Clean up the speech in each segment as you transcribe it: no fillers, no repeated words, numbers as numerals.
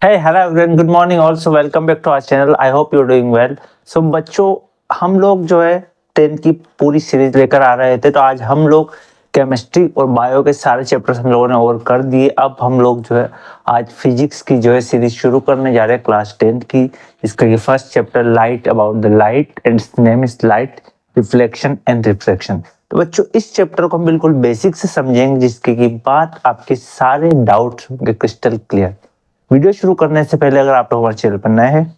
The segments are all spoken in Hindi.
Hey, hello everyone. Good morning. Also, welcome back to our channel. I hope you're doing well. So बच्चों, हम लोग जो है 10 की पूरी सीरीज लेकर आ रहे थे, तो आज हम लोग केमिस्ट्री और बायो के सारे चैप्टर्स हम लोगों ने ओवर कर दिए। अब हम लोग जो है आज फिजिक्स की जो है सीरीज शुरू करने जा रहे हैं क्लास 10 की, जिसका ये first chapter light about the light and it's name is light reflection and refraction. तो बच्चों, इस चैप्टर को हम बिल्कुल बेसिक से समझेंगे, जिसके की बात आपके सारे डाउट्स होंगे क्रिस्टल क्लियर। वीडियो शुरू करने से पहले अगर आप लोग हमारे चैनल पर नए हैं,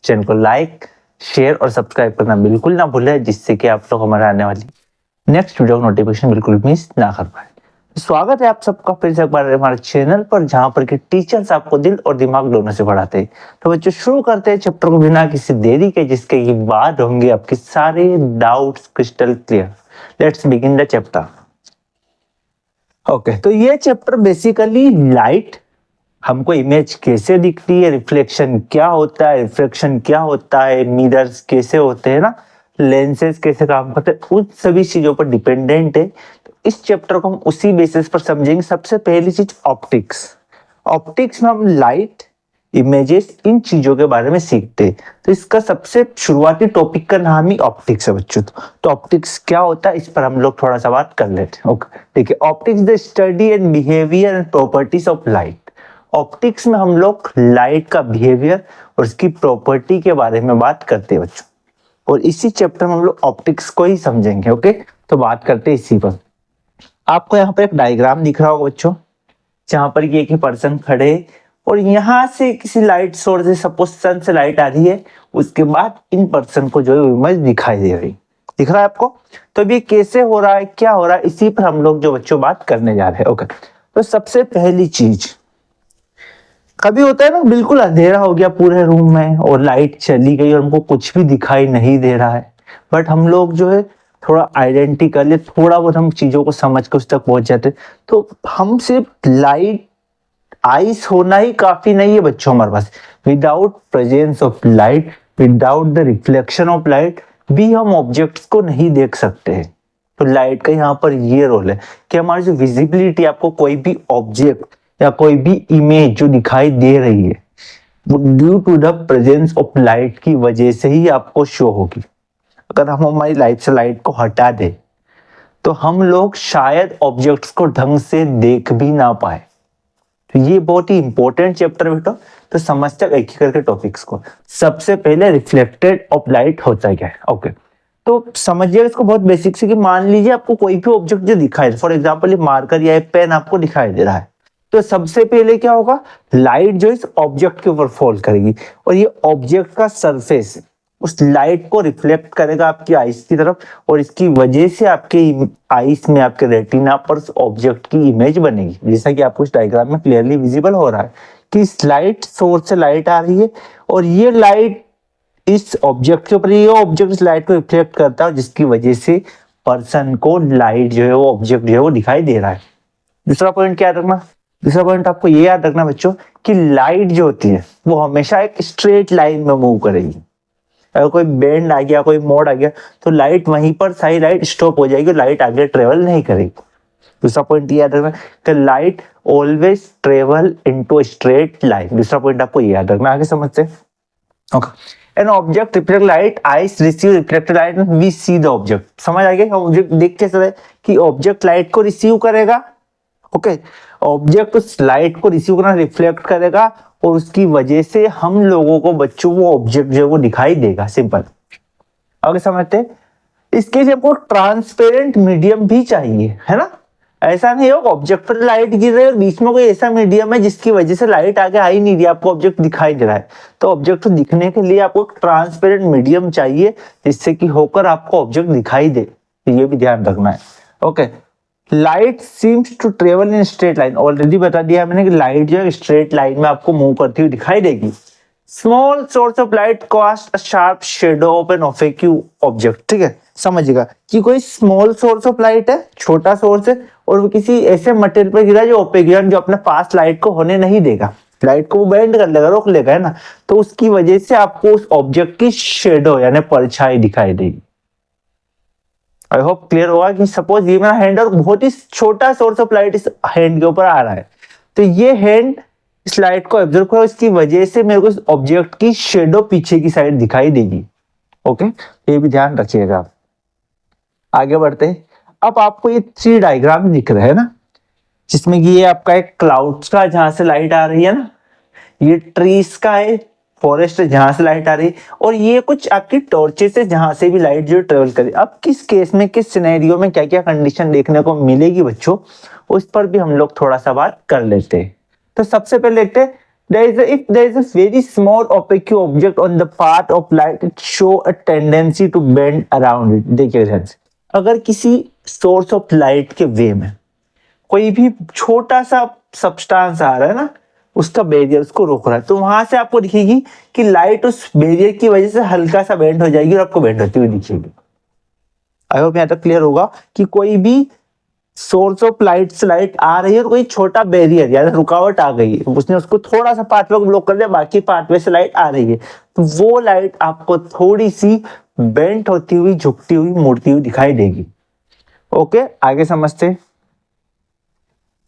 चैनल को लाइक, शेयर और सब्सक्राइब करना बिल्कुल ना भूलें, जिससे कि आप लोग हमारे आने वाली नेक्स्ट वीडियो का नोटिफिकेशन बिल्कुल मिस ना कर पाए। स्वागत है आप सबका फिर से एक बार हमारे चैनल पर, जहां पर कि टीचर्स आपको दिल और दिमाग दोनों से पढ़ाते हैं। तो बच्चों, शुरू करते हैं चैप्टर को बिना किसी देरी के, जिसके की बाद होंगे आपके सारे doubts crystal clear. Let's begin the chapter. Okay, तो ये चैप्टर बेसिकली लाइट हमको इमेज कैसे दिखती है, रिफ्लेक्शन क्या होता है, रिफ्रैक्शन क्या होता है, मिरर्स कैसे होते हैं ना, लेंसेज कैसे काम करते हैं, उन सभी चीजों पर डिपेंडेंट है। तो इस चैप्टर को हम उसी बेसिस पर समझेंगे। सबसे पहली चीज ऑप्टिक्स। ऑप्टिक्स में हम लाइट, इमेजेस, इन चीजों के बारे में सीखते हैं। तो इसका सबसे शुरुआती टॉपिक का नाम ही ऑप्टिक्स है बच्चों। तो ऑप्टिक्स क्या होता है, इस पर हम लोग थोड़ा सा बात कर लेते हैं। ओके, देखिए, optics the study and behaviour and properties of light. Optics में हम लोग लाइट का बिहेवियर और उसकी प्रॉपर्टी के बारे में बात करते हैं बच्चों, और इसी चैप्टर में हम लोग ऑप्टिक्स को ही समझेंगे। ओके, तो बात करते हैं इसी पर। आपको यहाँ पर एक डायग्राम दिख रहा होगा बच्चों, जहां पर ये एक पर्सन खड़े और यहाँ से किसी लाइट सोर्स से, सपोज सन से लाइट आ रही है, उसके बाद इन पर्सन को जो है इमेज दिखाई दे रही। दिख रहा है आपको? तो अब ये कैसे हो रहा है, क्या हो रहा है, इसी पर हम लोग जो बच्चों बात करने जा रहे हैं। ओके, तो सबसे पहली चीज, कभी होता है ना, बिल्कुल अंधेरा हो गया पूरे रूम में और लाइट चली गई और हमको कुछ भी दिखाई नहीं दे रहा है, बट हम लोग जो है थोड़ा आइडेंटिटी कर ले, थोड़ा बहुत हम चीजों को समझ के उस तक पहुंच जाते। तो हम सिर्फ लाइट, आइस होना ही काफी नहीं है बच्चों हमारे पास। Without presence of light, without the reflection of light भी हम ऑब्जेक्ट्स को नहीं देख सकते हैं। तो लाइट का यहाँ पर ये रोल है कि हमारी जो विजिबिलिटी, आपको कोई भी ऑब्जेक्ट या कोई भी इमेज जो दिखाई दे रही है, वो due to the presence of light की वजह से ही आपको शो होगी। अगर हम हमारी लाइफ से लाइट को हटा दें, तो हम लोग शायद ऑब्जेक्ट्स को ढंग से देख भी ना पाए। तो ये बहुत ही इंपॉर्टेंट चैप्टर है बेटा, तो समझते हैं एक एक करके टॉपिक्स को। सबसे पहले रिफ्लेक्टेड ऑफ लाइट होता है क्या है। ओके, तो समझिए इसको बहुत बेसिक से, कि मान लीजिए आपको कोई भी ऑब्जेक्ट जो दिखाई दे, फॉर एग्जांपल ये मार्कर या एक पेन आपको दिखाई दे रहा है, तो सबसे पहले क्या होगा, लाइट जो इस ऑब्जेक्ट के ऊपर फॉल करेगी और ये ऑब्जेक्ट का सरफेस उस लाइट को रिफ्लेक्ट करेगा आपकी आईज की तरफ, और इसकी वजह से आपके आईज में, आपके रेटिना पर उस ऑब्जेक्ट की इमेज बनेगी। जैसा कि आपको इस डायग्राम में क्लियरली विजिबल हो रहा है कि इस लाइट सोर्स से लाइट आ रही है और ये लाइट इस ऑब्जेक्ट के ऊपर, ये ऑब्जेक्ट इस लाइट को रिफ्लेक्ट करता है, जिसकी वजह से पर्सन को लाइट जो है, वो ऑब्जेक्ट जो है वो दिखाई दे रहा है। दूसरा पॉइंट क्या रखना, दूसरा पॉइंट आपको ये याद रखना बच्चों, कि लाइट जो होती है वो हमेशा एक स्ट्रेट लाइन में मूव करेगी। अगर कोई बेंड आ गया, कोई मोड़ आ गया, तो लाइट वहीं पर सारी लाइट स्टॉप हो जाएगी, लाइट आगे ट्रेवल नहीं करेगी। दूसरा पॉइंट ये याद रखना कि light always travel into straight line. दूसरा पॉइंट आपको ये याद रखना, आगे समझते हैं। Okay, an object reflect light, eyes receive reflected light, we see the object. समझ आ गया? ऑब्जेक्ट देख के सर कि ऑब्जेक्ट लाइट को रिसीव करेगा। ओके, ऑब्जेक्ट उस लाइट को रिसीव करना, रिफ्लेक्ट करेगा, और उसकी वजह से हम लोगों को बच्चों वो ऑब्जेक्ट जो है वो दिखाई देगा। सिंपल, आगे समझते हैं। इसके लिए हमको ट्रांसपेरेंट मीडियम भी चाहिए, है ना। ऐसा नहीं होगा ऑब्जेक्ट पर लाइट गिर रही है और बीच में कोई ऐसा मीडियम है जिसकी वजह से लाइट आगे आ ही नहीं रही, आपको ऑब्जेक्ट दिखाई दे रहा है। तो ऑब्जेक्ट को दिखने के लिए आपको ट्रांसपेरेंट मीडियम चाहिए, जिससे कि होकर आपको ऑब्जेक्ट दिखाई दे। ये भी ध्यान रखना है। Okay, light seems to travel in straight line. Already बता दिया मैंने कि लाइट जो है स्ट्रेट लाइन में आपको मूव करती हुई दिखाई देगी। Small source of light cast a sharp shadow of an objective object. ठीक है, समझिएगा कि कोई स्मॉल सोर्स ऑफ लाइट है, छोटा सोर्स है, और वो किसी ऐसे मटेरियल पर गिरा जो ओपेक, जो अपने पास लाइट को होने नहीं देगा, लाइट को वो बेंड कर लेगा, रोक लेगा, है ना। तो उसकी वजह से आपको उस ऑब्जेक्ट की शेडो यानी परछाई दिखाई देगी। आई होप क्लियर होगा कि सपोज ये मेरा हैंड और बहुत ही छोटा सोर्स ऑफ लाइट इस हैंड के ऊपर आ रहा है, तो ये हैंड इस लाइट को ऑब्जर्व करो, इसकी वजह से मेरे को इस ऑब्जेक्ट की शेडो पीछे की साइड दिखाई देगी। ओके, ये भी ध्यान रखिएगा आप। आगे बढ़ते हैं। अब आपको ये 3 डायग्राम दिख रहे हैं ना, जिसमें कि ये आपका एक क्लाउड्स का जहां से लाइट आ रही है ना, ये ट्रीज का है, फॉरेस्ट जहां से लाइट आ रही है, और ये कुछ आपकी टॉर्चेस है जहां से भी लाइट जो ट्रेवल करे। अब किस केस में, किस सिनेरियो में क्या क्या कंडीशन देखने को मिलेगी बच्चों, उस पर भी हम लोग थोड़ा सा बात कर लेते हैं। तो सबसे पहले देखते हैं, if there is a very small opaque object on the path of light, it show a tendency to bend around it। देखिए ध्यान से, अगर किसी सोर्स ऑफ लाइट के वे में कोई भी छोटा सा सब्सटेंस आ रहा है ना, उसका बैरियर उसको रोक रहा है, तो वहां से आपको दिखेगी कि लाइट उस बैरियर की वजह से हल्का सा बेंड हो जाएगी और आपको बेंड होती हुई दिखेगी। आई होप यहाँ तक क्लियर होगा कि कोई भी सोर्स ऑफ लाइट से लाइट आ रही है और कोई छोटा बैरियर या रुकावट आ गई है, उसने उसको थोड़ा सा पाथवे को ब्लॉक कर दिया, बाकी पाथवे से लाइट आ रही है, तो वो लाइट आपको थोड़ी सी बेंट होती हुई, झुकती हुई, मुड़ती हुई दिखाई देगी। ओके, आगे समझते।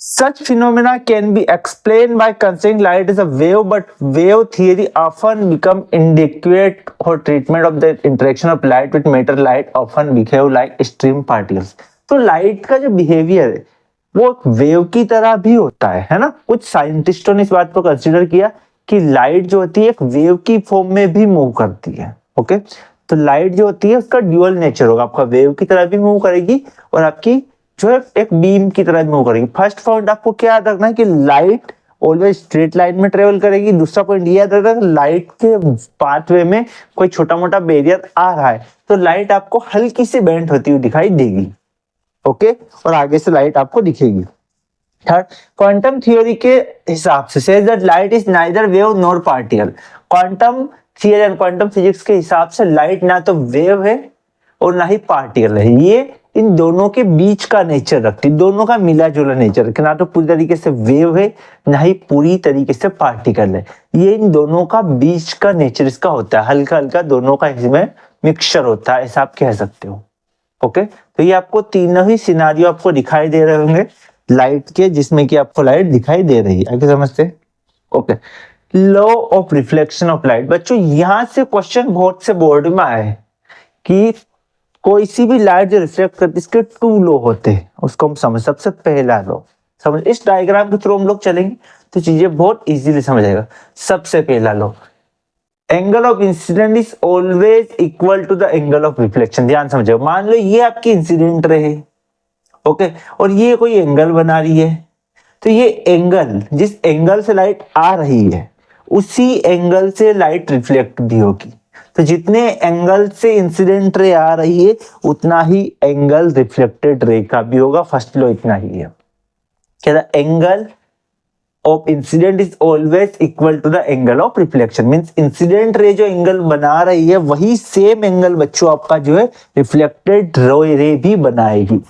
Such phenomena can be explained by considering light as a wave, but wave theory often become inadequate for treatment of the interaction of light with matter. Light often behave like stream particles। तो लाइट का जो बिहेवियर है वो वेव की तरह भी होता है ना। कुछ साइंटिस्टों ने इस बात को कंसीडर किया कि लाइट जो होती है एक वेव की फॉर्म में भी मूव करती है। ओके, तो लाइट जो होती है उसका ड्यूअल नेचर होगा, आपका वेव की तरह भी मूव करेगी और आपकी जो है एक बीम की तरह मूव करेगी। फर्स्ट पॉइंट आपको क्या याद रखना है कि लाइट ऑलवेज स्ट्रेट लाइन में ट्रेवल करेगी। दूसरा पॉइंट ये याद रखना, लाइट के पाथवे में कोई छोटा मोटा बैरियर आ रहा है तो लाइट आपको हल्की सी बेंट होती हुई दिखाई देगी। ओके, और आगे से लाइट आपको दिखेगी। थर्ड, क्वांटम थ्योरी के हिसाब से says that light is neither wave nor particle. Quantum theory and quantum physics के हिसाब से लाइट ना तो वेव है और ना ही पार्टिकल है, ये इन दोनों के बीच का नेचर रखती है, दोनों का मिला जुला नेचर रखती है। ना तो पूरी तरीके से वेव है ना ही पूरी तरीके से पार्टिकल है, ये इन दोनों का बीच का नेचर इसका होता है, हल्का हल्का दोनों का इसमें मिक्सचर होता है, ऐसा आप कह सकते हो। ओके, तो ये आपको तीनों ही सिनारियो आपको दिखाई दे रहे होंगे लाइट के, जिसमें कि आपको लाइट दिखाई दे रही है। आगे समझते। Okay, law of reflection of light. बच्चों यहां से क्वेश्चन बहुत से बोर्ड में आए कि कोई सी भी लाइट जो रिफ्लेक्ट करती है इसके 2 लॉ होते हैं, उसको हम समझ। सबसे पहला लॉ समझ, इस डायग्राम के थ्रू हम लोग चलेंगे तो चीजें बहुत इजीली समझ आएगा। सबसे पहला law, angle of incident is always equal to the angle of reflection. ध्यान समझो, मान लो ये आपकी इंसिडेंट रहे, ओके, और ये कोई एंगल बना रही है, तो ये एंगल, जिस एंगल से लाइट आ रही है उसी एंगल से लाइट रिफ्लेक्ट भी होगी। तो जितने एंगल से इंसिडेंट रे आ रही है उतना ही एंगल रिफ्लेक्टेड रे का भी होगा। फर्स्ट लॉ इतना ही है, क्या the angle of incident is always equal to the angle of reflection. Means incident ray जो एंगल बना रही है वही सेम एंगल बच्चों आपका जो है रिफ्लेक्टेड रे भी बनाएगी।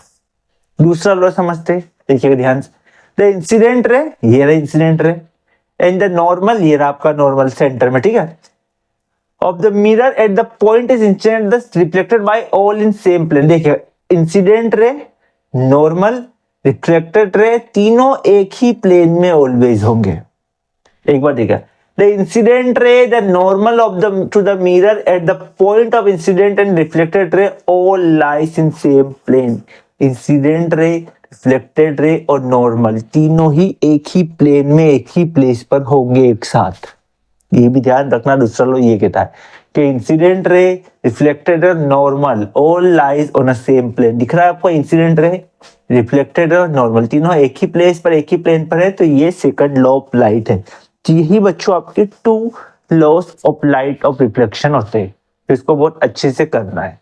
दूसरा लॉ समझते, देखिएगा ध्यान से, द इंसिडेंट रे, ये रहा incident ray, and the normal, ये रहा आपका नॉर्मल सेंटर में, ठीक है, of the mirror at the point is incident thus reflected by all in same plane। देखिए incident ray, normal, reflected ray तीनों एक ही प्लेन में ऑलवेज होंगे। एक बार देखिए, the incident ray, the normal of the to the mirror at the point of incident and reflected ray all lies in same plane। Incident ray, reflected रे और नॉर्मल तीनों ही एक ही प्लेन में एक ही प्लेस पर होंगे एक साथ, ये भी ध्यान रखना। दूसरा लो ये कहता है कि incident ray, reflected ray, normal all lies on a same plane. दिख रहा है आपको, इंसिडेंट रे, रिफ्लेक्टेड रे और नॉर्मल तीनों एक ही प्लेस पर, एक ही प्लेन पर है, तो ये सेकंड लॉ ऑफ लाइट है। तो यही बच्चों आपके 2 loss of light of reflection होते हैं, तो इसको बहुत अच्छे से करना है।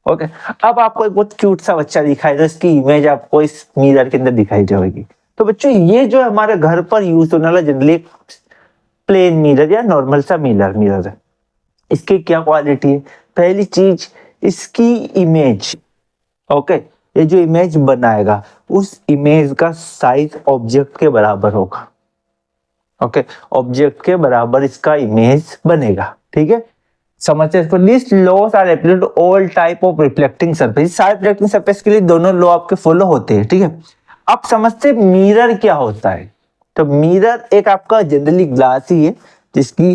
ओके, अब आपको एक बहुत क्यूट सा बच्चा दिखाई दे, इसकी इमेज आपको इस मिरर के अंदर दिखाई देगी। तो बच्चों ये जो हमारे घर पर यूज होने वाला जनरली प्लेन मिरर या नॉर्मल सा मिरर है, इसकी क्या क्वालिटी है? पहली चीज इसकी इमेज। ओके, ये जो इमेज बनाएगा उस इमेज का साइज ऑब्जेक्ट के बराबर होगा। ओके, ऑब्जेक्ट के बराबर इसका इमेज बनेगा, ठीक है, समझते हैं इसको। This laws are applicable to all type of reflecting surface. सारे रिफ्लेक्टिंग सरफेस के लिए दोनों लॉ आपके फॉलो होते हैं, ठीक है। अब समझते मिरर क्या होता है। तो मिरर एक आपका जनरली ग्लास ही है जिसकी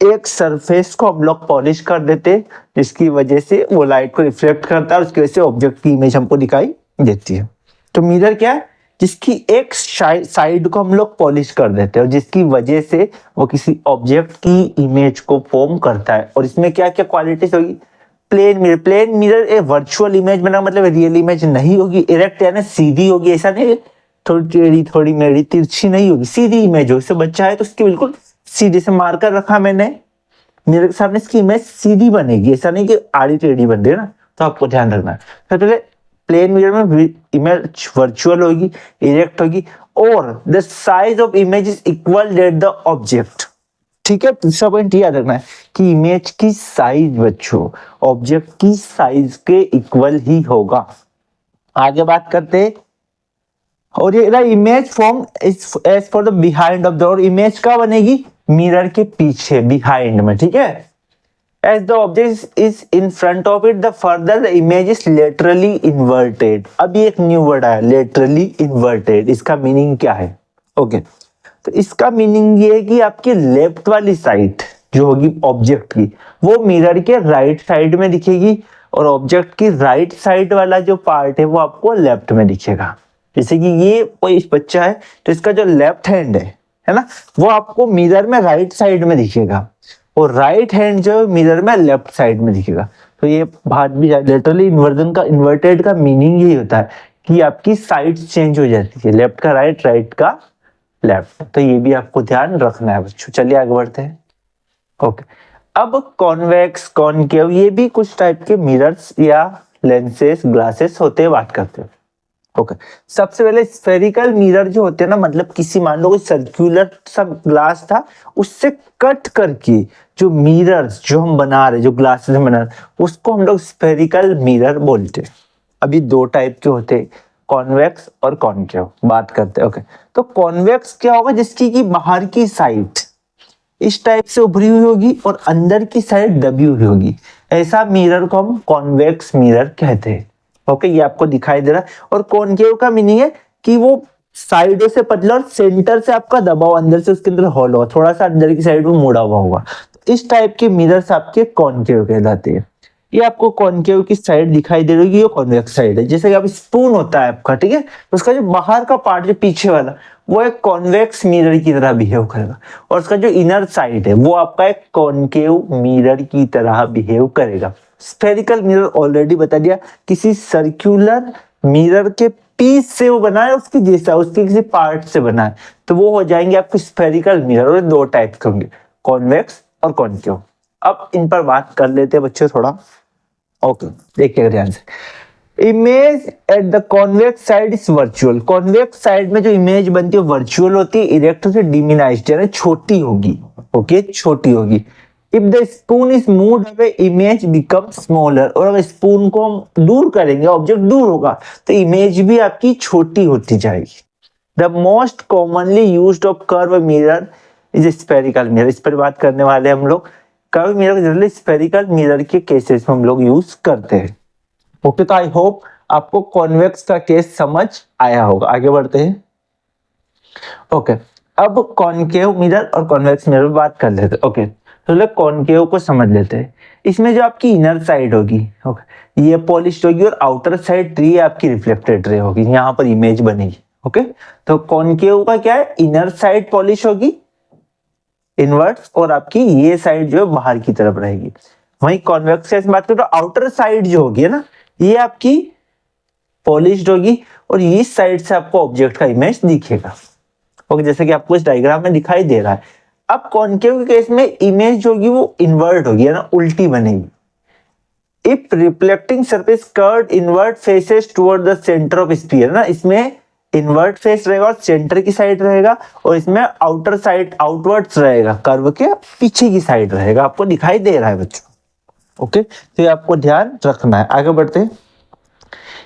एक सरफेस को हम लोग पॉलिश कर देते हैं, जिसकी वजह से वो लाइट को रिफ्लेक्ट करता है और उसकी वजह से ऑब्जेक्ट की इमेज हमको दिखाई देती है। तो मिरर क्या है, जिसकी एक साइड को हम लोग पॉलिश कर देते हैं और जिसकी वजह से वो किसी ऑब्जेक्ट की इमेज को फॉर्म करता है। और इसमें क्या क्या क्वालिटीज होगी, प्लेन मिरर एक वर्चुअल इमेज बना, मतलब रियल इमेज नहीं होगी, इरेक्ट यानी सीधी होगी, ऐसा नहीं थोड़ी टेढ़ी थोड़ी मेढ़ी तिरछी नहीं होगी, सीधी इमेज होगी। जैसे बच्चा है तो उसकी बिल्कुल सीधे से मार्कर रखा मैंने मिरर के सामने, इसकी इमेज सीधी बनेगी, ऐसा नहीं कि आड़ी टेढ़ी बन रही है ना, तो आपको ध्यान रखना है। सबसे पहले प्लेन मिरर में इमेज वर्चुअल होगी, इरेक्ट होगी और the size of image is equal that the object. ठीक है, दूसरा पॉइंट याद रखना है कि इमेज की साइज बच्चों ऑब्जेक्ट की साइज के इक्वल ही होगा। आगे बात करते हैं, और ये image form is as far the behind of the, और इमेज का बनेगी मिरर के पीछे बिहाइंड में। ठीक है, as the object is in front of it the further the image is laterally inverted. अब ये एक न्यू वर्ड आया, लेटरली इन्वर्टेड। इसका मीनिंग क्या है? ओके, तो इसका मीनिंग ये है कि आपकी लेफ्ट वाली साइड जो होगी ऑब्जेक्ट की वो मिरर के राइट साइड में दिखेगी और ऑब्जेक्ट की राइट साइड वाला जो पार्ट है वो आपको लेफ्ट में दिखेगा। जैसे कि ये कोई बच्चा है तो इसका जो लेफ्ट हैंड है ना, वो आपको मिरर में राइट साइड में दिखेगा और राइट हैंड जो मिरर में लेफ्ट साइड में दिखेगा। तो ये बात भी लेटरली इन्वर्जन का इन्वर्टेड का मीनिंग यही होता है कि आपकी साइड चेंज हो जाती है, लेफ्ट का राइट, राइट का लेफ्ट। तो ये भी आपको ध्यान रखना है बच्चों। चलिए आगे बढ़ते हैं। ओके, अब कॉन्वेक्स कॉनकेव ये भी कुछ टाइप के मिरर्स या लेंसेस ग्लासेस होते हैं, बात करते हैं। ओके, सबसे पहले स्फेरिकल मिरर जो होते हैं ना, मतलब किसी मान लो कोई सर्कुलर सब ग्लास था उससे कट करके जो मिरर्स जो हम बना रहे, जो ग्लासेस बना रहे, उसको हम लोग स्फेरिकल मिरर बोलते हैं। अभी दो टाइप के होते हैं, कॉन्वेक्स और कॉनकेव, बात करते हैं। ओके, तो कॉन्वेक्स क्या होगा, जिसकी की बाहर की साइड इस टाइप से उभरी हुई होगी और अंदर की साइड दबी हुई होगी, ऐसा मिरर को हम कॉन्वेक्स मिरर कहते हैं। ओके, ये आपको दिखाई दे रहा है। और कॉनकेव का मीनिंग है कि वो साइडों से पतला और सेंटर से आपका दबा हुआ, अंदर से उसके अंदर होल होगा, थोड़ा सा अंदर की साइड में मुड़ा हुआ होगा। तो इस टाइप के मिरर्स आपके कॉनकेव कहलाते हैं। ये आपको कॉनकेव की साइड दिखाई दे रही है, ये कॉन्वेक्स साइड है। जैसे कि आप स्पून होता है आपका, ठीक है, तो उसका जो बाहर का पार्ट जो पीछे वाला वो एक कॉन्वेक्स मिरर की तरह बिहेव करेगा और उसका जो इनर साइड है वो आपका एक कॉनकेव मिरर की तरह बिहेव करेगा। स्फेरिकल मिरर ऑलरेडी बता दिया, किसी सर्कुलर मिरर के पीस से वो बना है, उसकी जैसा उसके किसी पार्ट से बना है, तो वो हो जाएंगे आपके स्फेरिकल मिरर। और दो टाइप के होंगे, कॉन्वेक्स और कॉनकेव। अब इन पर बात कर लेते हैं बच्चों थोड़ा। ओके, देखिएगा ध्यान से। Image at the convex side is virtual. Convex side में जो इमेज बनती है वर्चुअल होती है, इरेक्ट से डिमिनाइज्ड यानी छोटी होगी। ओके, छोटी होगी। If the spoon is moved away image become smaller. और अगर स्पून को हम दूर करेंगे, ऑब्जेक्ट दूर होगा, तो इमेज भी आपकी छोटी होती जाएगी। The most commonly used of curve mirror is spherical mirror. इस पर बात करने वाले हम लोग। Curve mirror generally spherical mirror के केसेस में हम लोग यूज करते हैं। ओके, तो आई होप आपको कॉन्वेक्स का केस समझ आया होगा। आगे बढ़ते हैं। ओके, अब कॉनकेव मिरर और कॉन्वेक्स मिरर बात कर लेते हैं। ओके, तो लोग कॉनकेव को समझ लेते हैं। इसमें जो आपकी इनर साइड होगी, ओके, ये पॉलिश्ड होगी और आउटर साइड ट्री आपकी रिफ्लेक्टेड रे होगी, यहाँ पर इमेज बनेगी। ओके, तो कॉनकेव का क्या है, इनर साइड पॉलिश होगी इनवर्ट्स और आपकी ये साइड जो है बाहर की तरफ रहेगी। वहीं कॉन्वेक्स की बात करें तो आउटर साइड जो होगी ना, ये आपकी पॉलिश्ड होगी और इस साइड से आपको ऑब्जेक्ट का इमेज दिखेगा। ओके, जैसे कि आपको इस डायग्राम में दिखाई दे रहा है। अब कॉनकेव के केस में इमेज होगी वो इन्वर्ट होगी, है ना, उल्टी बनेगी। If reflecting surface curved inward faces toward the centre of sphere, ना इसमें इन्वर्ट फेस रहेगा और सेंटर की साइड रहेगा और इसमें आउटर साइड आउटवर्ड्स रहेगा, कर्व के पीछे की साइड रहेगा। आपको दिखाई दे रहा है बच्चों। ओके, तो ये आपको ध्यान रखना है। आगे बढ़ते हैं।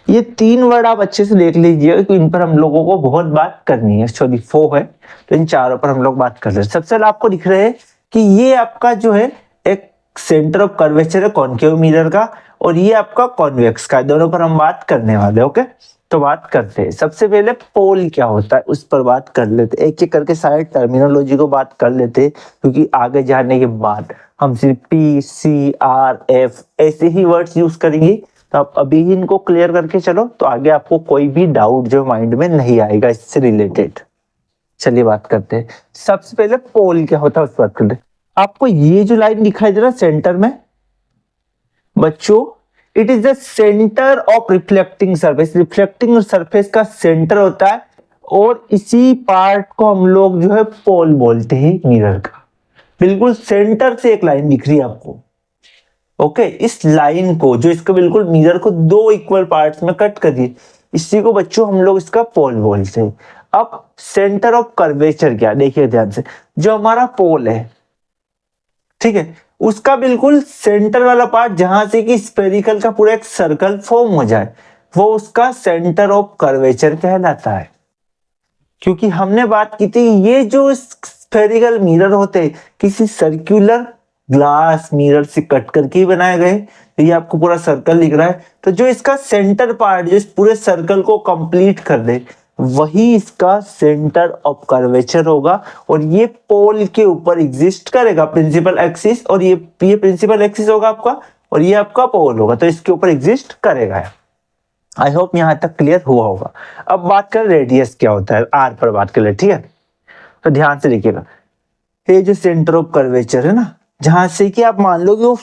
ये तीन वर्ड आप अच्छे से देख लीजिए क्योंकि इन पर हम लोगों को बहुत बात करनी है। सॉरी 4 है तो इन चारों पर हम लोग बात कर रहे हैं। सबसे पहले आपको दिख रहे हैं कि ये आपका जो है एक सेंटर ऑफ कर्वेचर है कॉनकेव मिरर का और ये आपका कॉन्वेक्स का, दोनों पर हम बात करने वाले। ओके, तो बात करते हैं, सबसे पहले पोल क्या होता है उस पर बात कर लेते, एक एक करके सारे टर्मिनोलॉजी को बात कर लेते, क्योंकि आगे जाने के बाद हम सिर्फ पी सी आर एफ ऐसे ही वर्ड्स यूज करेंगे। तो आप अभी ही इनको क्लियर करके चलो, तो आगे आपको कोई भी डाउट जो माइंड में नहीं आएगा इससे रिलेटेड। चलिए बात करते हैं, सबसे पहले पोल क्या होता है उस पर बात करते हैं। आपको ये जो लाइन दिखाई दे रहा है सेंटर में बच्चों, it is the centre of reflecting surface. Reflecting surface का सेंटर होता है, और इसी पार्ट को हम लोग जो है पोल बोलते हैं मिरर का। बिल्कुल सेंटर से एक लाइन दिख रही है आपको, ओके। इस लाइन को जो इसका बिल्कुल मिरर को दो इक्वल पार्ट्स में कट करिए, इसी को बच्चों हम लोग इसका पोल बोलते हैं। अब सेंटर ऑफ कर्वेचर क्या, देखिए ध्यान से, जो हमारा पोल है, ठीक है, उसका बिल्कुल सेंटर वाला पार्ट जहां से कि स्फेरिकल का पूरा एक सर्कल फॉर्म हो जाए, वो उसका सेंटर ऑफ कर्वेचर कहलाता है। क्योंकि हमने बात की थी ये जो स्फेरिकल मिरर होते हैं किसी सर्कुलर ग्लास मिरर से कट करके ही बनाए गए, तो ये आपको पूरा सर्कल दिख रहा है, तो जो इसका सेंटर पार्ट जो इस पूरे सर्कल को कंप्लीट कर दे वही इसका सेंटर ऑफ कर्वेचर होगा, और ये पोल के ऊपर एग्जिस्ट करेगा प्रिंसिपल एक्सिस, और ये प्रिंसिपल एक्सिस होगा आपका, और ये आपका पोल होगा, तो इसके ऊपर एग्जिस्ट करेगा। आई होप यहां तक क्लियर हुआ होगा। अब बात करें रेडियस क्या होता है, आर पर बात कर ले, ठीक है। तो ध्यान से देखिएगा, ये जो सेंटर ऑफ कर्वेचर है ना, जहां से कि आप मान लो कि वो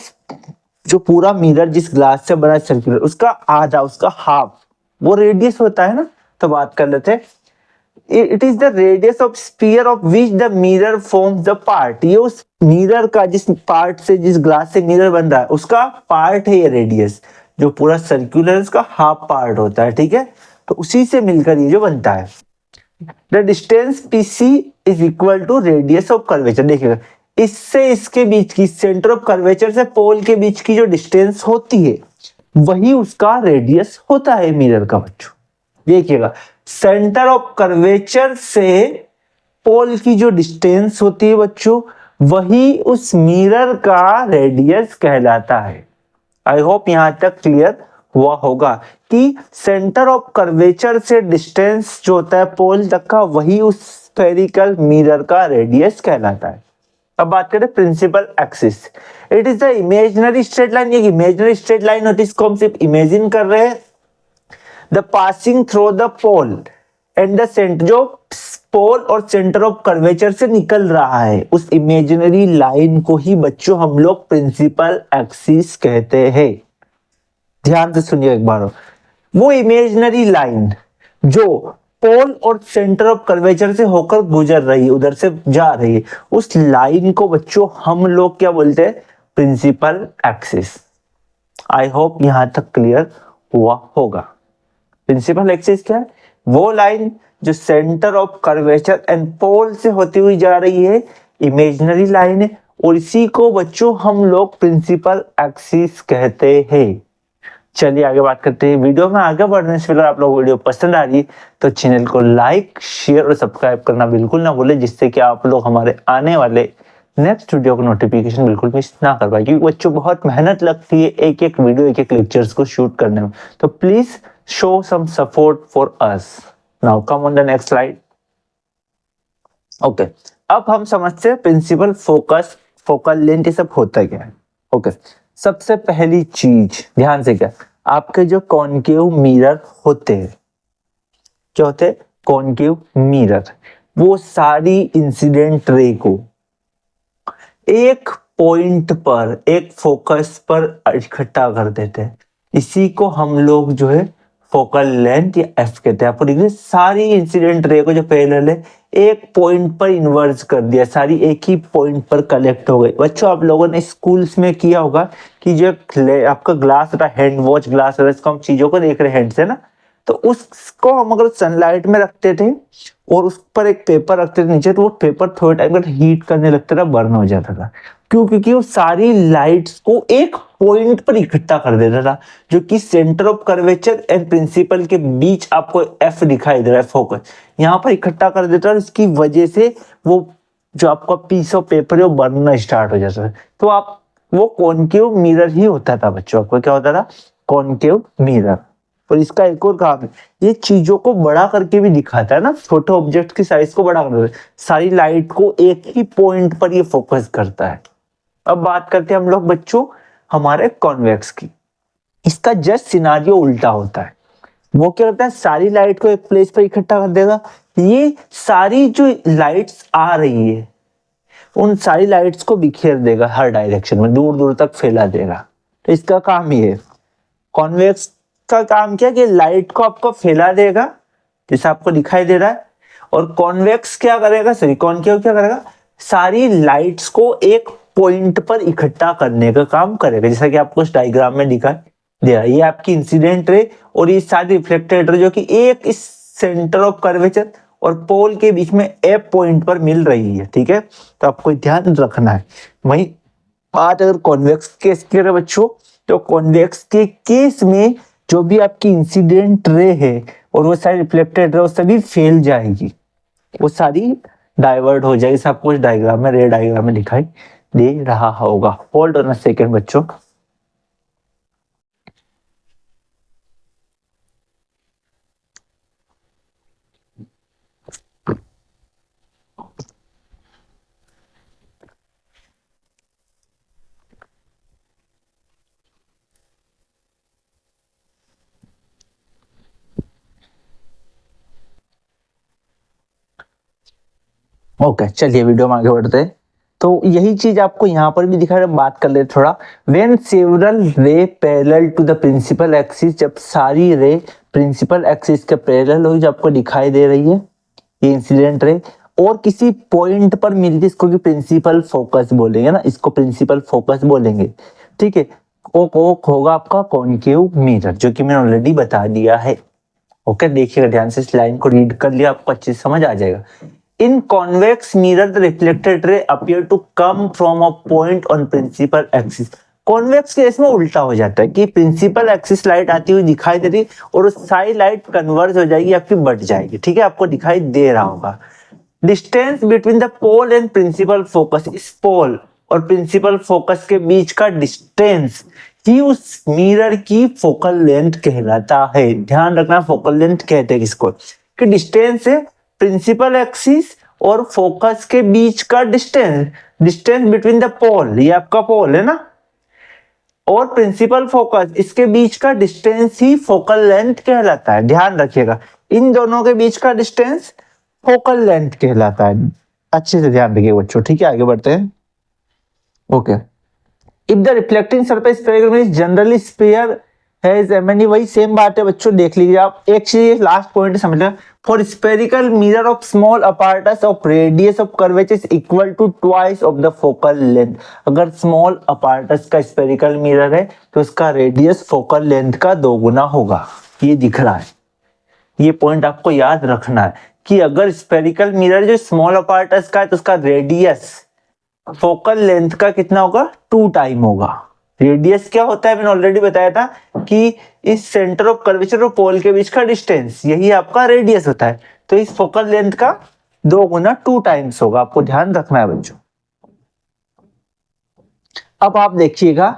जो पूरा मिरर जिस ग्लास से बना है सर्कुलर, उसका आधा, उसका हाफ वो रेडियस होता है ना। तो बात कर लेते हैं, it is the radius of sphere of which the mirror forms the part. ये उस मिरर का जिस पार्ट से, जिस ग्लास से मिरर बन रहा है उसका पार्ट है ये रेडियस, जो पूरा सर्कुलर उसका हाफ पार्ट होता है, ठीक है। तो उसी से मिलकर ये जो बनता है, the distance PC is equal to radius of curvature. देखिएगा, इससे इसके बीच की, सेंटर ऑफ कर्वेचर से पोल के बीच की जो डिस्टेंस होती है वही उसका रेडियस होता है मिरर का बच्चों। देखिएगा, सेंटर ऑफ कर्वेचर से पोल की जो डिस्टेंस होती है बच्चों, वही उस मिरर का रेडियस कहलाता है। आई होप यहां तक क्लियर हुआ होगा कि सेंटर ऑफ कर्वेचर से डिस्टेंस जो होता है पोल तक का, वही उस स्फेरिकल मिरर का रेडियस कहलाता है। अब बात करें principal axis, it is the imaginary straight line. ये इमेजिनरी स्ट्रेट लाइन होती है, इसको हम सिर्फ इमेजिन कर रहे हैं। The passing through the pole and the centre, जो पोल और सेंटर ऑफ कर्वेचर से निकल रहा है, उस इमेजिनरी लाइन को ही बच्चों हम लोग प्रिंसिपल एक्सिस कहते हैं। ध्यान से सुनिए एक बार, वो इमेजिनरी लाइन जो पोल और सेंटर ऑफ कर्वेचर से होकर गुजर रही है, उधर से जा रही है, उस लाइन को बच्चों हम लोग क्या बोलते हैं, प्रिंसिपल एक्सिस। आई होप यहां तक क्लियर हुआ होगा। प्रिंसिपल एक्सिस क्या है, वो लाइन जो centre of curvature and pole से होती हुई जा रही है, इमेजिनरी लाइन है, और इसी को बच्चों हम लोग प्रिंसिपल एक्सिस कहते हैं। चलिए आगे बात करते हैं। वीडियो में आगे बढ़ने से पहले आप लोग वीडियो पसंद आ रही है तो चैनल को लाइक, शेयर और सब्सक्राइब करना बिल्कुल ना भूलें, जिससे कि आप लोग हमारे आने वाले नेक्स्ट वीडियो का नोटिफिकेशन बिल्कुल मिस ना कर पाए, क्योंकि बच्चों बहुत मेहनत लगती है एक एक वीडियो, एक एक लेक्चर्स को शूट करने में। तो please show some support for us. Now come on the next slide. Okay, अब हम समझते हैं प्रिंसिपल फोकस, फोकल लेंथ, ये सब होता क्या है। ओके, सबसे पहली चीज ध्यान से, क्या आपके जो कॉनकेव मिरर होते हैं, क्या होते हैं कॉनकेव मिरर, वो सारी इंसिडेंट रे को एक पॉइंट पर, एक फोकस पर इकट्ठा कर देते हैं। इसी को हम लोग जो है फोकल लेंथ या एफ कहते हैं। आपको देखिए, सारी इंसिडेंट रे को जो पैरेलल है एक पॉइंट पर इन्वर्ज कर दिया, सारी एक ही पॉइंट पर कलेक्ट हो गई। बच्चों आप लोगों ने स्कूल्स में किया होगा कि जो आपका ग्लास होता है, हैंड वॉच ग्लास होता है, इसको हम चीजों को देख रहे हैं हैंड से ना, तो उसको हम अगर सनलाइट में रखते थे और उस पर एक पेपर रखते थे नीचे, तो वो पेपर थोड़े टाइम तक हीट करने लगता था, बर्न हो जाता था। क्यों? क्योंकि वो सारी लाइट्स को एक पॉइंट पर इकट्ठा कर देता था, जो कि centre of curvature and principal के बीच आपको एफ दिखाई दे रहा है, फोकस यहाँ पर इकट्ठा कर देता है। इसकी वजह से वो जो आपका पीस ऑफ पेपर है वो बनना स्टार्ट हो जाता है। तो आप वो कॉनकेव मिरर ही होता था बच्चों, आपको क्या होता था, कॉनकेव मिरर। और इसका एक और काम है, ये चीजों को बड़ा करके भी दिखाता है ना, छोटे ऑब्जेक्ट की साइज को बड़ा कर, सारी लाइट को एक ही पॉइंट पर ये फोकस करता है। अब बात करते हैं हम लोग बच्चों हमारे कॉन्वेक्स की। इसका जस्ट सिनारियो उल्टा होता है। वो क्या करता है, सारी लाइट को एक प्लेस पर इकट्ठा कर देगा। ये सारी जो लाइट्स आ रही है उन सारी लाइट्स को बिखेर देगा हर डायरेक्शन में, दूर दूर तक फैला देगा। तो इसका काम ये है। कॉन्वेक्स का काम क्या, कि लाइट को आपको फैला देगा जैसा आपको दिखाई दे रहा है, और कॉन्वेक्स क्या करेगा, सॉरी कॉनकेव क्या करेगा, सारी लाइट्स को एक पॉइंट पर इकट्ठा करने का काम करेगा, जैसा कि आपको इस डायग्राम में दिखाई दे रहा है। ये आपकी इंसिडेंट रे और ये सारी रिफ्लेक्टेड रे जो कि एक इस सेंटर ऑफ कर्वेचर और पोल के बीच में ए पॉइंट पर मिल रही है, ठीक है। तो आपको ध्यान रखना है। वहीं बात अगर कॉन्वेक्स केस की करें बच्चों, तो कॉन्वेक्स के केस में जो भी आपकी इंसिडेंट रे है और वो सारी रिफ्लेक्टेड रे वो सभी फेल जाएगी, वो सारी डाइवर्ट हो जाएगी। सब कुछ डायग्राम में, रे डायग्राम में दिखाई दे रहा होगा। होल्ड ऑन अ सेकंड बच्चों। ओके चलिए वीडियो में आगे बढ़ते हैं। तो यही चीज आपको यहाँ पर भी दिखा रहा है, बात कर ले थोड़ा। When several ray parallel to the principal axis, जब सारी रे प्रिंसिपल एक्सिस के पैरेलल हो, जो आपको दिखाई दे रही है ये इंसिडेंट रे, और किसी पॉइंट पर मिलती, इसको कि प्रिंसिपल फोकस बोलेंगे ना, इसको प्रिंसिपल फोकस बोलेंगे, ठीक है। वो होगा आपका कॉनकेव मिरर, जो कि मैंने ऑलरेडी बता दिया है। ओके देखिएगा ध्यान से, इस लाइन को रीड कर लिया, आपको अच्छे से समझ आ जाएगा। In convex mirror, the reflected ray appear to come from a point on principal axis. Convex case में उल्टा हो जाता है कि प्रिंसिपल एक्सिस लाइट आती हुई दिखाई दे रही और सारी लाइट कन्वर्ज हो जाएगी, आपकी बढ़ जाएगी, ठीक है, आपको दिखाई दे रहा होगा। Distance between the pole and principal focus, इस पोल और प्रिंसिपल फोकस के बीच का डिस्टेंस ही उस मिरर की फोकल लेंथ कहलाता है। ध्यान रखना, फोकल लेंथ कहते हैं किसको, कि डिस्टेंस है प्रिंसिपल एक्सिस और फोकस के बीच का डिस्टेंस, डिस्टेंस बिटवीन द पोल, ये आपका पोल है ना, और प्रिंसिपल फोकस, इसके बीच का डिस्टेंस ही फोकल लेंथ कहलाता है। ध्यान रखिएगा, इन दोनों के बीच का डिस्टेंस फोकल लेंथ कहलाता है। अच्छे से ध्यान रखिए बच्चों, ठीक है, आगे बढ़ते हैं। Okay, if the reflecting surface generally sphere has एमएनई, वही सेम बात है बच्चों, देख लीजिए आप। एक चीज लास्ट पॉइंट समझ लें, for spherical mirror of small apertures of radius of curvature is equal to twice of the focal length. अगर स्मॉल अपार्टस का स्फेरिकल मिरर है तो उसका रेडियस फोकल लेंथ का 2 गुना होगा। ये दिख रहा है, ये पॉइंट आपको याद रखना है कि अगर स्फेरिकल मिरर जो स्मॉल अपार्टस का है तो उसका रेडियस फोकल लेंथ का कितना होगा, 2 टाइम होगा। रेडियस क्या होता है, मैंने ऑलरेडी बताया था कि इस सेंटर ऑफ कर्वेचर और पोल के बीच का डिस्टेंस, यही आपका रेडियस होता है। तो इस फोकल लेंथ का 2 गुना 2 टाइम्स होगा, आपको ध्यान रखना है बच्चों। अब आप देखिएगा,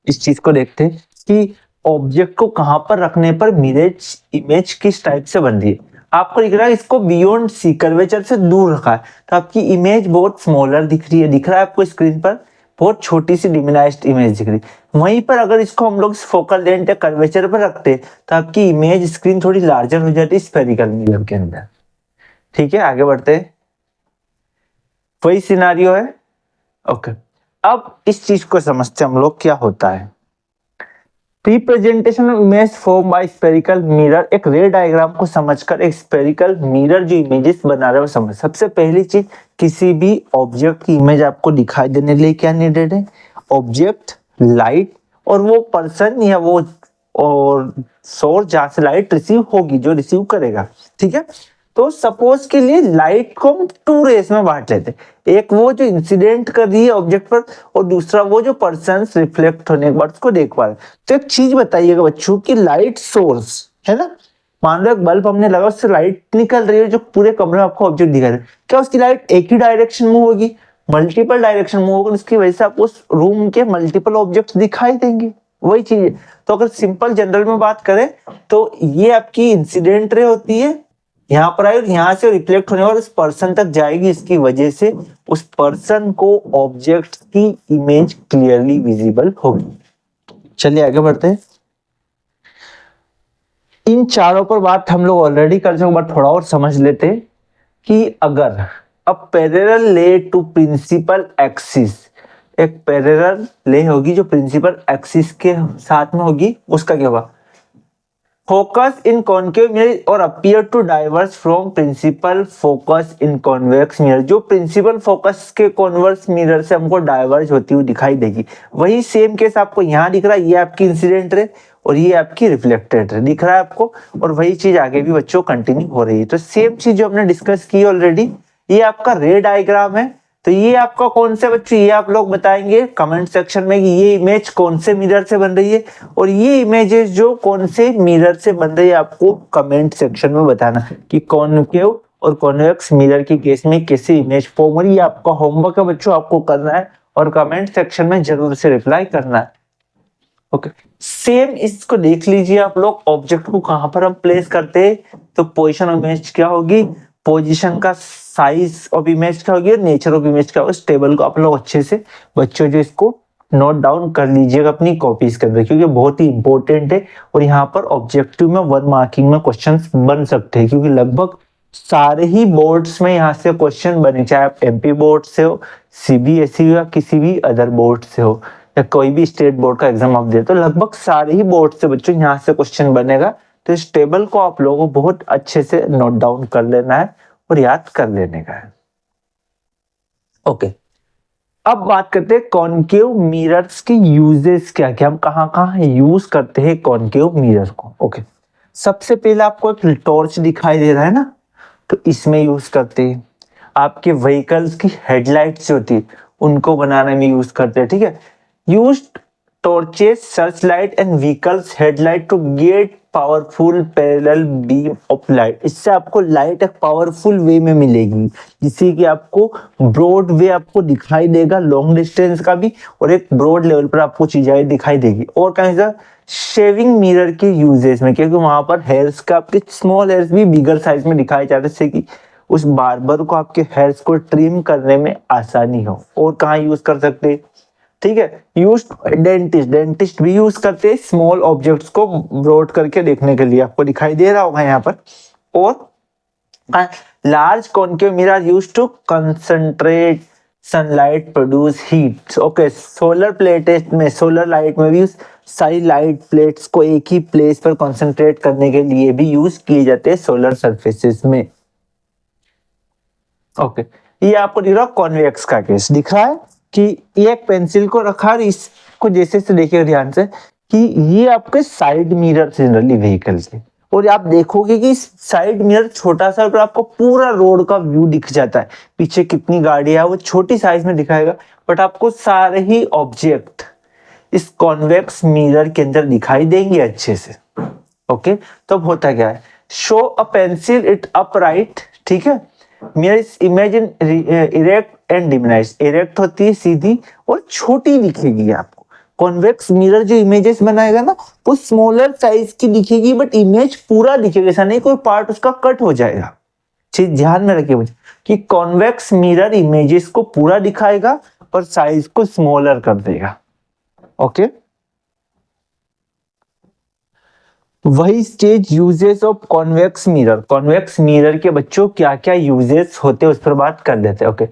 इस चीज को देखते हैं कि ऑब्जेक्ट को कहां पर रखने पर मिरर इमेज किस टाइप से बन रही है। आपको दिख रहा है इसको बियॉन्ड सी कर्वेचर से दूर रखा है तो आपकी इमेज बहुत स्मॉलर दिख रही है, दिख रहा है आपको स्क्रीन पर, बहुत छोटी सी डिमिनाइज्ड इमेज दिख रही। वहीं पर अगर इसको हम लोग फोकल लेंथ या कर्वेचर पर रखते तो आपकी इमेज स्क्रीन थोड़ी लार्जर हो जाती स्फेरिकल मिरर के अंदर, ठीक है, आगे बढ़ते हैं। वही सिनारियो है। ओके, अब इस चीज को समझते हम लोग क्या होता है। Representation of image form by spherical mirror, एक रे डायग्राम को समझकर एक स्फेरिकल मिरर जो इमेजेस बना रहा है वो समझ। सबसे पहली चीज, किसी भी ऑब्जेक्ट की इमेज आपको दिखाई देने के लिए क्या नीडेड है, ऑब्जेक्ट, लाइट और वो पर्सन या वो और सोर्स जहां से लाइट रिसीव होगी, जो रिसीव करेगा, ठीक है। तो सपोज के लिए लाइट को हम 2 रेस में बांट लेते हैं, एक वो जो इंसिडेंट कर रही है ऑब्जेक्ट पर और दूसरा वो जो पर्सन रिफ्लेक्ट होने के बाद उसको देख पा रहे। तो एक चीज बताइएगा बच्चों की लाइट सोर्स है ना, मान लो एक बल्ब हमने लगा, उससे लाइट निकल रही है जो पूरे कमरे में आपको ऑब्जेक्ट दिखा रहा है, क्या उसकी लाइट एक ही डायरेक्शन मूव होगी, मल्टीपल डायरेक्शन मूव होगी, उसकी वजह से आपको उस रूम के मल्टीपल ऑब्जेक्ट दिखाई देंगे। वही चीज है। तो अगर सिंपल जनरल में बात करें तो ये आपकी इंसिडेंट रे होती है, यहाँ पर आई और यहाँ से रिफ्लेक्ट होने और उस पर्सन तक जाएगी, इसकी वजह से उस पर्सन को ऑब्जेक्ट की इमेज क्लियरली विजिबल होगी। चलिए आगे बढ़ते हैं। इन चारों पर बात हम लोग ऑलरेडी कर चुके, बट थोड़ा और समझ लेते हैं कि अगर अब पैरेलल ले टू प्रिंसिपल एक्सिस, एक पैरेलल ले होगी जो प्रिंसिपल एक्सिस के साथ में होगी, उसका क्या होगा, फोकस इन कॉनकेव मिरर और appear to diverge from principal focus in convex mirror, जो प्रिंसिपल फोकस के कॉन्वर्स मिरर से हमको डाइवर्ज होती हुई दिखाई देगी। वही सेम केस आपको यहाँ दिख रहा है, ये आपकी इंसिडेंट रे और ये आपकी रिफ्लेक्टेड रे दिख रहा है आपको, और वही चीज आगे भी बच्चों कंटिन्यू हो रही है। तो सेम चीज जो हमने डिस्कस की ऑलरेडी, ये आपका रे डायग्राम है। तो ये आपका कौन से बच्चों, ये आप लोग बताएंगे कमेंट सेक्शन में कि ये इमेज कौन से मिरर से बन रही है, और ये इमेजेस जो कौन से मिरर से बन रही है आपको कमेंट सेक्शन में बताना कि कॉनकेव और कॉन्वेक्स मिरर की केस में कैसे इमेज फॉर्म हो रही है। आपका होमवर्क है बच्चों, आपको करना है और कमेंट सेक्शन में जरूर से रिप्लाई करना है। ओके, सेम इसको देख लीजिए आप लोग, ऑब्जेक्ट को कहां पर हम प्लेस करते हैं, तो पोजीशन ऑफ इमेज क्या होगी, पोजीशन का साइज ऑफ इमेज क्या होगी, नेचर ऑफ इमेज क्या होगा। इस टेबल को आप लोग अच्छे से बच्चों जो इसको नोट डाउन कर लीजिएगा अपनी कॉपीज के अंदर, क्योंकि बहुत ही इंपॉर्टेंट है और यहाँ पर ऑब्जेक्टिव में 1 मार्किंग में क्वेश्चंस बन सकते हैं, क्योंकि लगभग सारे ही बोर्ड्स में यहाँ से क्वेश्चन बने, चाहे आप एमपी बोर्ड से हो, सीबीएसई या किसी भी अदर बोर्ड से हो, या कोई भी स्टेट बोर्ड का एग्जाम आप दे, तो लगभग सारे ही बोर्ड से बच्चों यहाँ से क्वेश्चन बनेगा। तो इस टेबल को आप लोगों को बहुत अच्छे से नोट डाउन कर लेना है और याद कर लेने का है। ओके, अब बात करते हैं कॉनकेव मिरर्स के यूजेस क्या क्या, हम कहाँ कहाँ यूज करते हैं कॉनकेव मिरर को। ओके, सबसे पहले आपको एक टॉर्च दिखाई दे रहा है ना, तो इसमें यूज करते हैं। आपके व्हीकल्स की हेडलाइट्स होती है उनको बनाने में यूज करते हैं, ठीक है। Use torches, searchlight and vehicles headlight to get powerful parallel beam of light। इससे आपको लाइट एक पावरफुल वे में मिलेगी, जिससे कि आपको ब्रॉड वे आपको दिखाई देगा, लॉन्ग डिस्टेंस का भी, और एक ब्रॉड लेवल पर आपको चीजें दिखाई देगी। और कहीं शेविंग मिरर के यूजेस में, क्योंकि वहां पर हेयर्स का आपके स्मॉल हेयर्स भी बिगर साइज में दिखाए जाते हैं, जिससे कि उस बार्बर को आपके हेयर्स को ट्रिम करने में आसानी हो। और कहाँ यूज कर सकते हैं, ठीक है, यूज डेंटिस्ट भी यूज करते हैं स्मॉल ऑब्जेक्ट्स को ब्रॉड करके देखने के लिए, आपको दिखाई दे रहा होगा यहाँ पर। और large concave mirror use to concentrate sunlight produce heat. Okay, solar plate में, सोलर लाइट में भी सारी लाइट प्लेट्स को एक ही प्लेस पर कंसंट्रेट करने के लिए भी यूज किए जाते हैं सोलर सरफेसेस में। ओके, ये आपको दिख रहा है कॉन्वेक्स का केस दिख रहा है कि ये एक पेंसिल को रखा और इसको जैसे से देखिए ध्यान से कि ये आपके साइड मिरर जनरली व्हीकल के, और आप देखोगे कि साइड मिरर छोटा सा और आपको पूरा रोड का व्यू दिख जाता है, पीछे कितनी गाड़ियां है वो छोटी साइज में दिखाएगा, बट आपको सारे ही ऑब्जेक्ट इस कॉन्वेक्स मिरर के अंदर दिखाई देंगे अच्छे से। ओके, तो अब होता क्या है, show a pencil it upright, ठीक है, mirror imagine erect and diminish, erect होती है सीधी और छोटी दिखेगी आपको। कॉन्वेक्स मिरर जो इमेजेस बनाएगा ना वो स्मॉलर साइज की दिखेगी, बट इमेज पूरा दिखेगा, ऐसा नहीं कोई पार्ट उसका कट हो जाएगा। चीज ध्यान में रखिए मुझे कि कॉन्वेक्स मिरर इमेजेस को पूरा दिखाएगा पर साइज को स्मॉलर कर देगा। ओके, वही stage uses of convex mirror, convex mirror के बच्चों क्या क्या यूजेस होते हैं उस पर बात कर लेते हैं। ओके,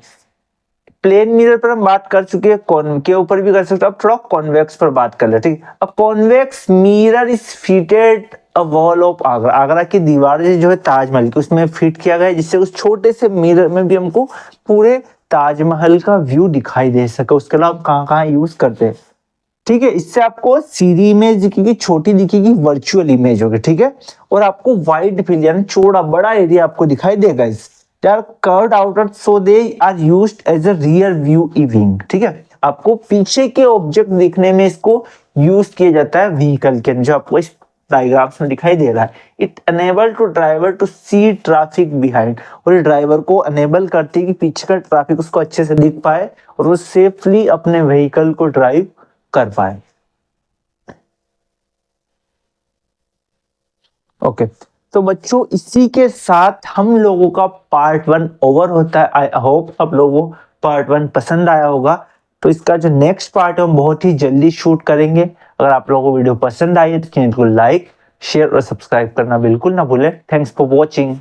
प्लेन मिरर पर हम बात कर चुके हैं, कॉनकेव ऊपर भी कर सकते हैं, अब थोड़ा कॉन्वेक्स पर बात कर लेते हैं। ठीक, a convex mirror is fitted a wall of Agra, Agra की दीवार जो है ताजमहल की उसमें फिट किया गया है, जिससे उस छोटे से मिरर में भी हमको पूरे ताजमहल का व्यू दिखाई दे सके। उसके अलावा कहाँ कहाँ यूज करते हैं, ठीक है, इससे आपको सीधी इमेज दिखेगी, छोटी दिखेगी, वर्चुअल इमेज होगी, ठीक है, और आपको वाइड फील्ड यानी चौड़ा बड़ा एरिया आपको दिखाई देगा। इस they are curved outer so they are used as a rear view इविंग, ठीक है, आपको पीछे के ऑब्जेक्ट दिखने में इसको यूज किया जाता है व्हीकल के, जो आपको इस डायग्राम्स में दिखाई दे रहा है। It enable to driver to see traffic behind, और ड्राइवर को अनेबल करती है कि पीछे का ट्रैफिक उसको अच्छे से दिख पाए और वो सेफली अपने व्हीकल को ड्राइव कर पाए। ओके तो बच्चों इसी के साथ हम लोगों का पार्ट 1 ओवर होता है। आई होप आप लोगों को पार्ट 1 पसंद आया होगा। तो इसका जो नेक्स्ट पार्ट है हम बहुत ही जल्दी शूट करेंगे। अगर आप लोगों को वीडियो पसंद आई है तो चैनल को लाइक शेयर और सब्सक्राइब करना बिल्कुल ना भूलें। Thanks for watching.